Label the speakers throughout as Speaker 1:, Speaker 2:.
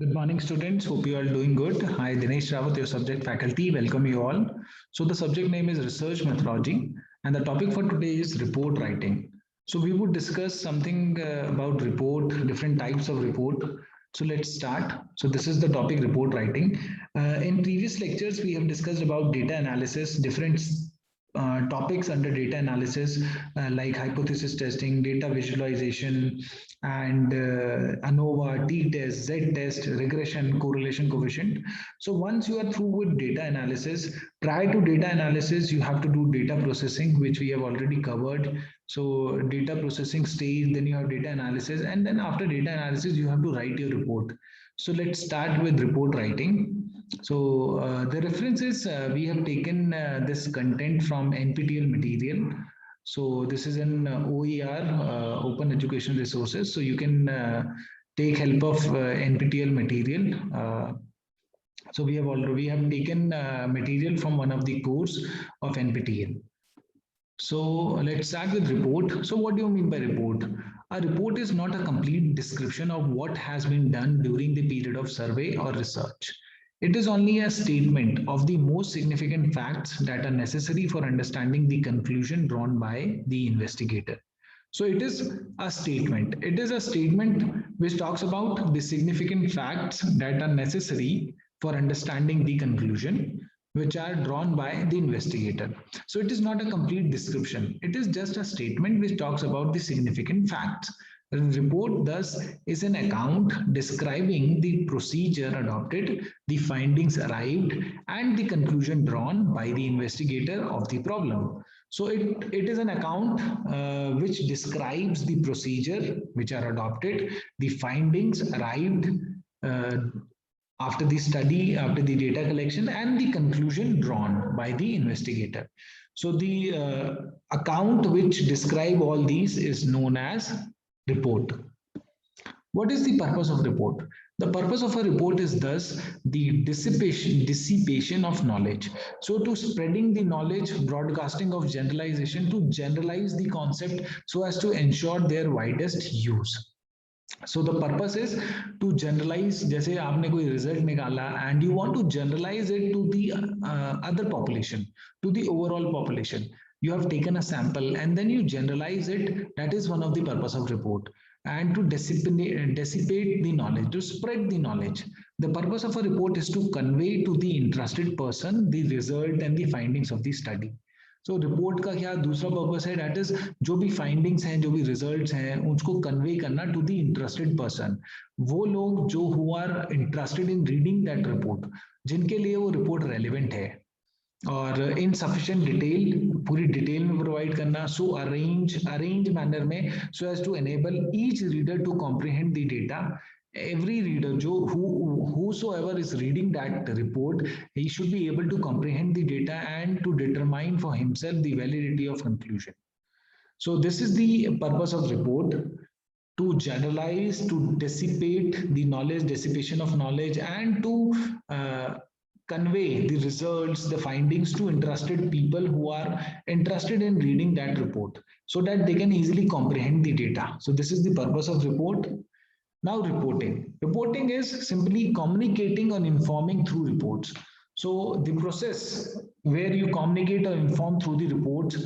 Speaker 1: Good morning, students. Hope you are doing good. Hi, Dinesh Rawat, your subject faculty. Welcome you all. So the subject name is research methodology, and the topic for today is report writing. So we would discuss something about report, different types of report. So let's start. So this is the topic report writing. In previous lectures, we have discussed about data analysis, different topics under data analysis like hypothesis testing, data visualization, and ANOVA, t-test, z-test, regression, correlation coefficient. So once you are through with data analysis, prior to data analysis, you have to do data processing, which we have already covered. So data processing stage, then you have data analysis, and then after data analysis, you have to write your report. So let's start with report writing. So the reference is we have taken this content from NPTEL material. So this is an OER, Open Education Resources. So you can take help of NPTEL material. So we have taken material from one of the course of NPTEL. So let's start with report. So what do you mean by report? A report is not a complete description of what has been done during the period of survey or research. It is only a statement of the most significant facts that are necessary for understanding the conclusion drawn by the investigator. So it is a statement. It is a statement which talks about the significant facts that are necessary for understanding the conclusion which are drawn by the investigator. So it is not a complete description. It is just a statement which talks about the significant facts. A report thus is an account describing the procedure adopted, the findings arrived, and the conclusion drawn by the investigator of the problem. So it is an account which describes the procedure which are adopted, the findings arrived uh, after the study, after the data collection, and the conclusion drawn by the investigator. So the account which describe all these is known as report. What is the purpose of report? The purpose of a report is thus the dissipation of knowledge. So to spreading the knowledge, broadcasting of generalization to generalize the concept so as to ensure their widest use. So the purpose is to generalize. जैसे आपने कोई result निकाला and you want to generalize it to the other population, to the overall population. You have taken a sample and then you generalize it. That is one of the purpose of report. And to dissipate the knowledge, to spread the knowledge. The purpose of a report is to convey to the interested person the result and the findings of the study. So report का क्या दूसरा purpose है, that is जो भी findings हैं, जो भी results हैं, उसको कन्वे करना टू द इंटरेस्टेड पर्सन. वो लोग जो who are interested in reading that report, जिनके लिए वो रिपोर्ट रेलिवेंट है, और इन सफिशिएंट डिटेल, पूरी डिटेल में प्रोवाइड करना, सो अरेंज मैनर में, so as to enable each reader to comprehend the data. Every reader whosoever is reading that report, he should be able to comprehend the data and to determine for himself the validity of conclusion. So this is the purpose of report: to generalize, to dissipate the knowledge, dissipation of knowledge, and to convey the results, the findings to interested people who are interested in reading that report so that they can easily comprehend the data. So this is the purpose of report. Now reporting. Reporting is simply communicating or informing through reports. So the process where you communicate or inform through the reports,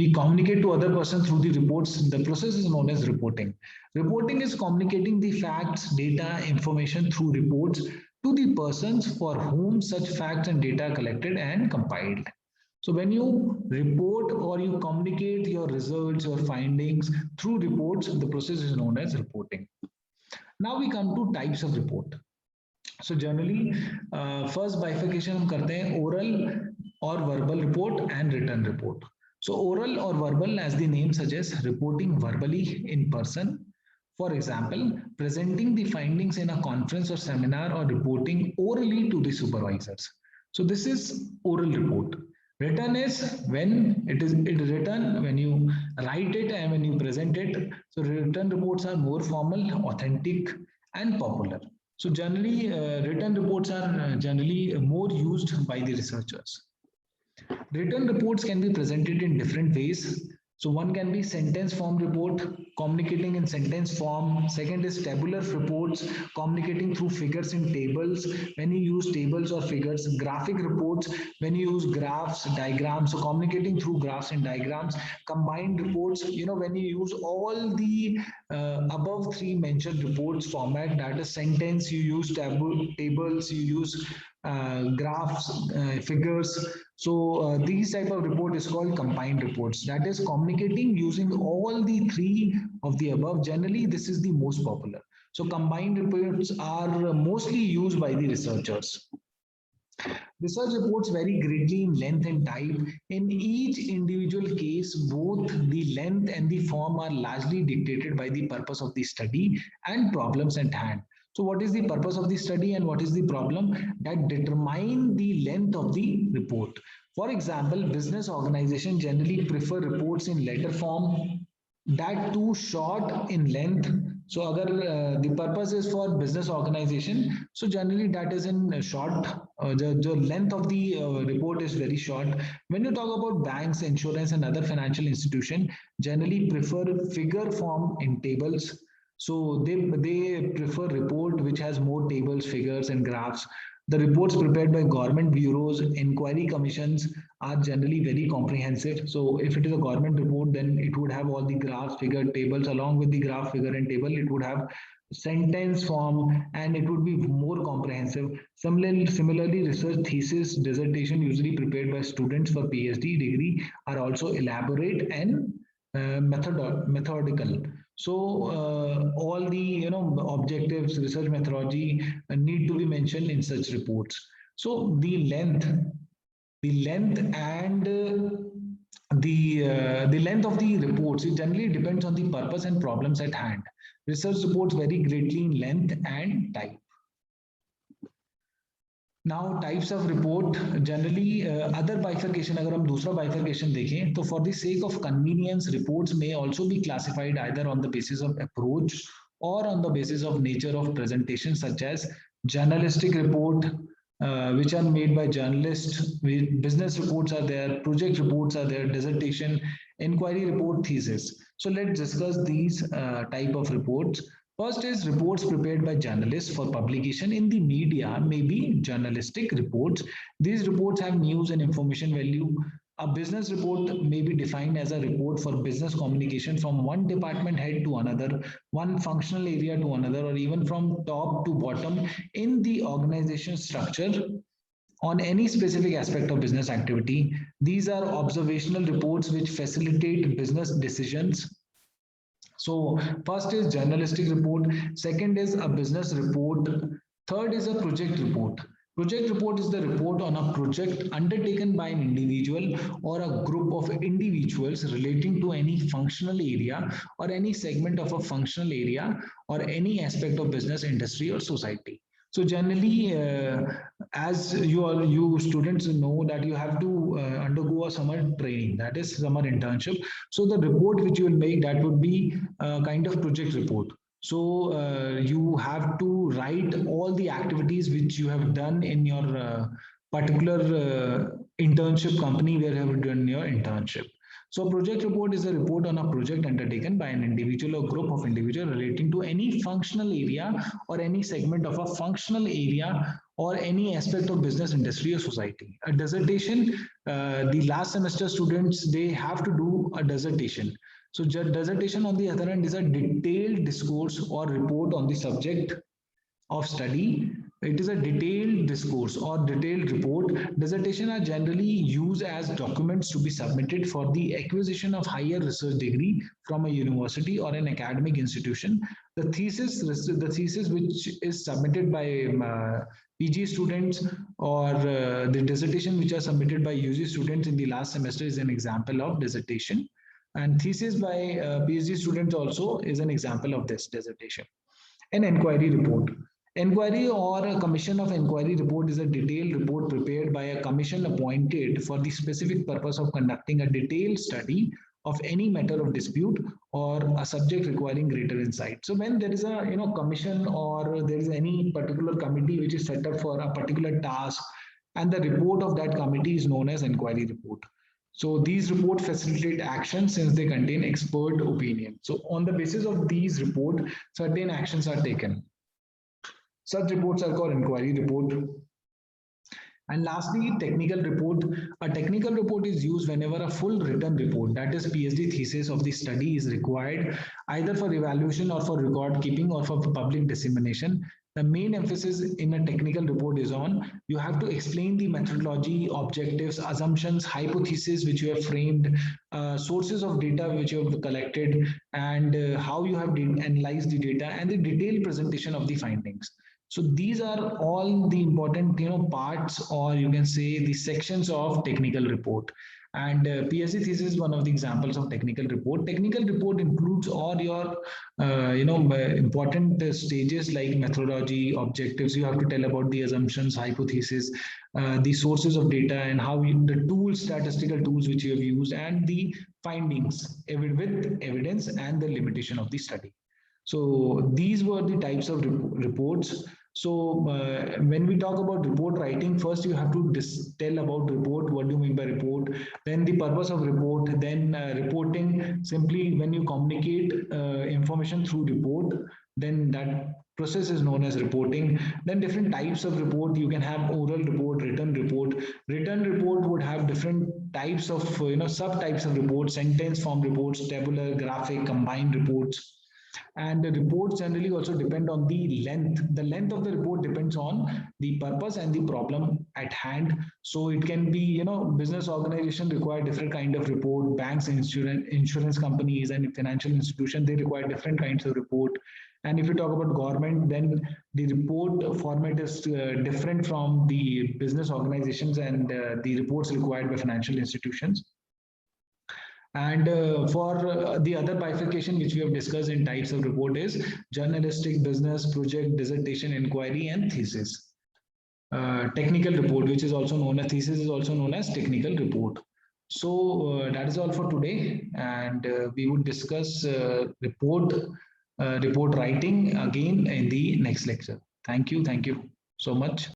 Speaker 1: we communicate to other person through the reports, the process is known as reporting. Reporting is communicating the facts, data, information through reports to the persons for whom such facts and data are collected and compiled. So when you report or you communicate your results or findings through reports, the process is known as reporting. Now we come to types of report. So generally, first bifurcation हम करते हैं oral or verbal report and written report. So oral or verbal, as the name suggests, reporting verbally in person. For example, presenting the findings in a conference or seminar, or reporting orally to the supervisors. So this is oral report. Written is when it is written, when you write it and when you present it. So written reports are more formal, authentic, and popular. So generally, written reports are generally more used by the researchers. Written reports can be presented in different ways. So one can be sentence form report, communicating in sentence form. Second is tabular reports, communicating through figures in tables. When you use tables or figures, graphic reports, when you use graphs, diagrams, so communicating through graphs and diagrams. Combined reports, when you use all the above three mentioned reports format, that is sentence, you use tables, you use graphs, figures. So these type of report is called combined reports. That is communicating using all the three of the above. Generally, this is the most popular. So combined reports are mostly used by the researchers. Research reports vary greatly in length and type. In each individual case, both the length and the form are largely dictated by the purpose of the study and problems at hand. So what is the purpose of the study and what is the problem that determine the length of the report? For example, business organizations generally prefer reports in letter form, that too short in length. So agar the purpose is for business organization, so generally that is in short. The length of the report is very short. When you talk about banks, insurance, and other financial institution, generally prefer figure form in tables. So they prefer report which has more tables, figures, and graphs. The reports prepared by government bureaus, inquiry commissions are generally very comprehensive. So if it is a government report, then it would have all the graphs, figure, tables. Along with the graph, figure, and table, it would have sentence form and it would be more comprehensive. Similarly, research thesis, dissertation usually prepared by students for PhD degree are also elaborate and methodical. So all the objectives, research methodology need to be mentioned in such reports. So the length and the length of the reports, it generally depends on the purpose and problems at hand. Research reports vary greatly in length and type. Now types of report, generally other bifurcation, अगर हम दूसरा bifurcation देखें तो for the sake of convenience, reports may also be classified either on the basis of approach or on the basis of nature of presentation, such as journalistic report, which are made by journalists. Business reports are there, project reports are there, dissertation, inquiry report, thesis. So let's discuss these type of reports. First is reports prepared by journalists for publication in the media, maybe journalistic reports. These reports have news and information value. A business report may be defined as a report for business communication from one department head to another, one functional area to another, or even from top to bottom in the organization structure on any specific aspect of business activity. These are observational reports which facilitate business decisions. So first is journalistic report, second is a business report, third is a project report. Project report is the report on a project undertaken by an individual or a group of individuals relating to any functional area or any segment of a functional area or any aspect of business, industry, or society. So generally, as you students know that you have to undergo a summer training, that is summer internship. So the report which you will make, that would be a kind of project report. So you have to write all the activities which you have done in your particular internship company where you have done your internship. So project report is a report on a project undertaken by an individual or group of individuals relating to any functional area or any segment of a functional area or any aspect of business, industry, or society. A dissertation, the last semester students, they have to do a dissertation. So dissertation on the other hand is a detailed discourse or report on the subject of study. It is a detailed discourse or detailed report. Dissertation are generally used as documents to be submitted for the acquisition of higher research degree from a university or an academic institution. The thesis which is submitted by PG students or the dissertation which are submitted by UG students in the last semester is an example of dissertation. And thesis by PhD students also is an example of this dissertation. An inquiry report. Inquiry or a commission of inquiry report is a detailed report prepared by a commission appointed for the specific purpose of conducting a detailed study of any matter of dispute or a subject requiring greater insight. So when there is a commission or there is any particular committee which is set up for a particular task, and the report of that committee is known as inquiry report. So these reports facilitate action since they contain expert opinion. So on the basis of these reports, certain actions are taken. Such reports are called inquiry report. And lastly, technical report. A technical report is used whenever a full written report, that is PhD thesis of the study, is required either for evaluation or for record keeping or for public dissemination. The main emphasis in a technical report is on you have to explain the methodology, objectives, assumptions, hypotheses which you have framed, sources of data which you have collected, and how you have analyzed the data, and the detailed presentation of the findings. So these are all the important, parts, or you can say the sections of technical report. And PhD thesis is one of the examples of technical report. Technical report includes all your, important stages like methodology, objectives. You have to tell about the assumptions, hypothesis, the sources of data, and how the tools, statistical tools which you have used, and the findings with evidence and the limitation of the study. So these were the types of reports. So when we talk about report writing, first you have to tell about report. What do you mean by report? Then the purpose of report. Then reporting, simply when you communicate information through report, then that process is known as reporting. Then different types of report. You can have oral report, written report. Written report would have different types of subtypes of reports: sentence form reports, tabular, graphic, combined reports. And the reports generally also depend on the length. The length of the report depends on the purpose and the problem at hand. So it can be, business organization require different kind of report. Banks, insurance companies, and financial institutions, they require different kinds of report. And if you talk about government, then the report format is different from the business organizations and the reports required by financial institutions. And for the other bifurcation which we have discussed in types of report is journalistic, business, project, dissertation, inquiry, and thesis. Technical report, which is also known as thesis, is also known as technical report. So that is all for today, and we would discuss report writing again in the next lecture. Thank you so much.